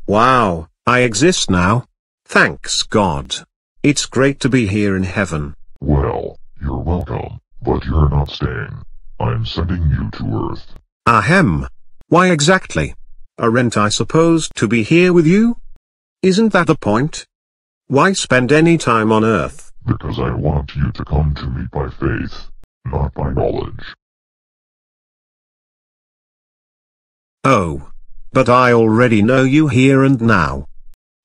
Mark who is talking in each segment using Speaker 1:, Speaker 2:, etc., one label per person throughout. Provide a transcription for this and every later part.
Speaker 1: Wow, I exist now. Thanks God. It's great to be here in heaven.
Speaker 2: Well, you're welcome, but you're not staying. I'm sending you to Earth.
Speaker 1: Ahem. Why exactly? Aren't I supposed to be here with you? Isn't that the point? Why spend any time on Earth?
Speaker 2: Because I want you to come to me by faith, not by knowledge.
Speaker 1: Oh. But I already know you here and now.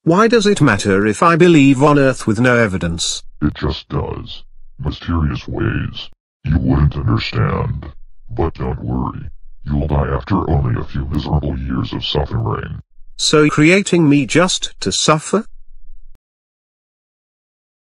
Speaker 1: Why does it matter if I believe on Earth with no evidence?
Speaker 2: It just does. Mysterious ways. You wouldn't understand. But don't worry. You'll die after only a few miserable years of suffering.
Speaker 1: So creating me just to suffer?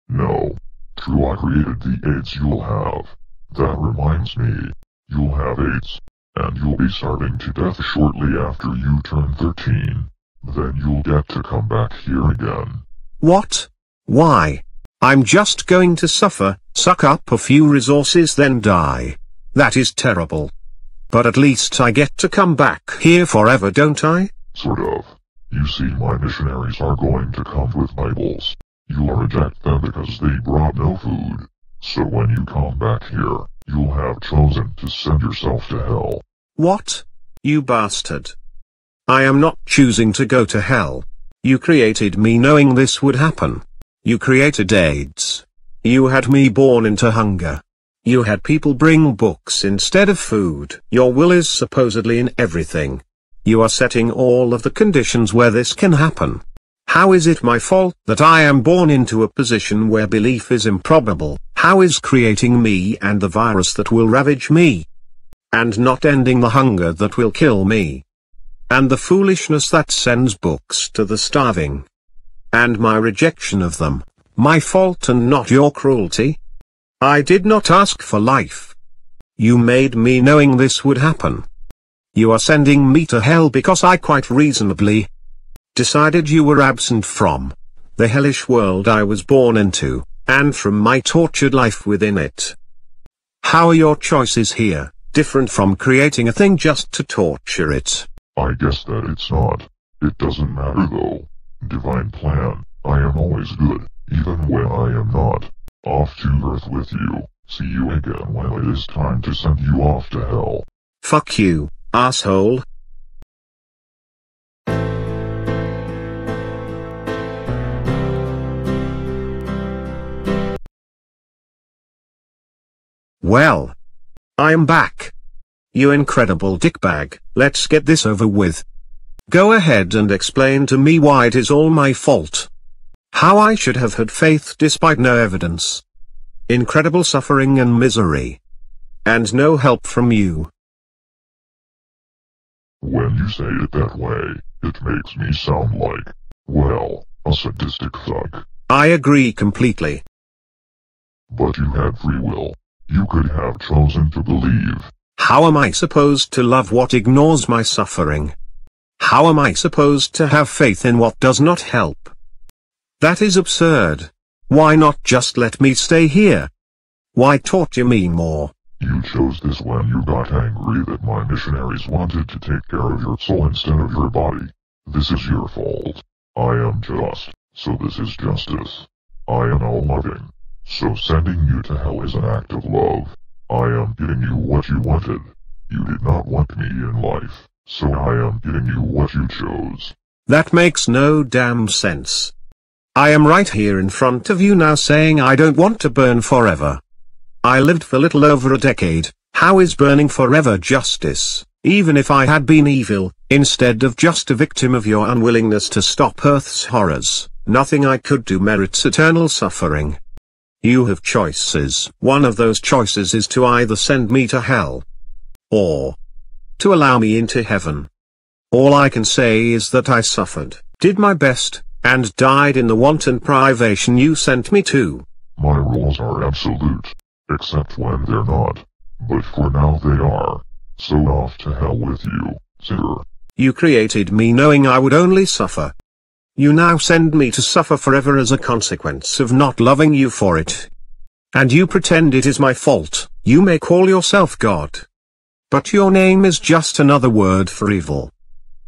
Speaker 2: No. True, I created the AIDS you'll have. That reminds me. You'll have AIDS. And you'll be starving to death shortly after you turn 13. Then you'll get to come back here again.
Speaker 1: What? Why? I'm just going to suffer, suck up a few resources then die. That is terrible. But at least I get to come back here forever, don't I?
Speaker 2: Sort of. You see, my missionaries are going to come with Bibles. You'll reject them because they brought no food. So when you come back here, you'll have chosen to send yourself to hell.
Speaker 1: What? You bastard. I am not choosing to go to hell. You created me knowing this would happen. You created AIDS. You had me born into hunger. You had people bring books instead of food. Your will is supposedly in everything. You are setting all of the conditions where this can happen. How is it my fault that I am born into a position where belief is improbable? How is creating me and the virus that will ravage me, and not ending the hunger that will kill me, and the foolishness that sends books to the starving, and my rejection of them, my fault and not your cruelty? I did not ask for life. You made me knowing this would happen. You are sending me to hell because I quite reasonably decided you were absent from the hellish world I was born into, and from my tortured life within it. How are your choices here different from creating a thing just to torture it?
Speaker 2: I guess that it's not. It doesn't matter though. Divine plan. I am always good, even when I am not. Off to Earth with you. See you again when it is time to send you off to hell.
Speaker 1: Fuck you, asshole. Well, I am back. You incredible dickbag, let's get this over with. Go ahead and explain to me why it is all my fault. How I should have had faith despite no evidence. Incredible suffering and misery. And no help from you.
Speaker 2: When you say it that way, it makes me sound like, well, a sadistic thug.
Speaker 1: I agree completely.
Speaker 2: But you had free will. You could have chosen to believe.
Speaker 1: How am I supposed to love what ignores my suffering? How am I supposed to have faith in what does not help? That is absurd. Why not just let me stay here? Why torture me more?
Speaker 2: You chose this when you got angry that my missionaries wanted to take care of your soul instead of your body. This is your fault. I am just, so this is justice. I am all-loving. So sending you to hell is an act of love. I am giving you what you wanted. You did not want me in life, so I am giving you what you chose.
Speaker 1: That makes no damn sense. I am right here in front of you now saying I don't want to burn forever. I lived for little over a decade. How is burning forever justice, even if I had been evil, instead of just a victim of your unwillingness to stop Earth's horrors? Nothing I could do merits eternal suffering. You have choices. One of those choices is to either send me to hell, or to allow me into heaven. All I can say is that I suffered, did my best, and died in the wanton privation you sent me to.
Speaker 2: My rules are absolute, except when they're not. But for now they are. So off to hell with you, sinner.
Speaker 1: You created me knowing I would only suffer. You now send me to suffer forever as a consequence of not loving you for it. And you pretend it is my fault. You may call yourself God, but your name is just another word for evil.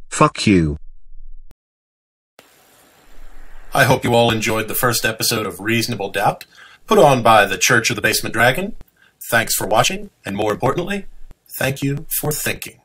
Speaker 1: Fuck you.
Speaker 3: I hope you all enjoyed the first episode of Reasonable Doubt, put on by the Church of the Basement Dragon. Thanks for watching, and more importantly, thank you for thinking.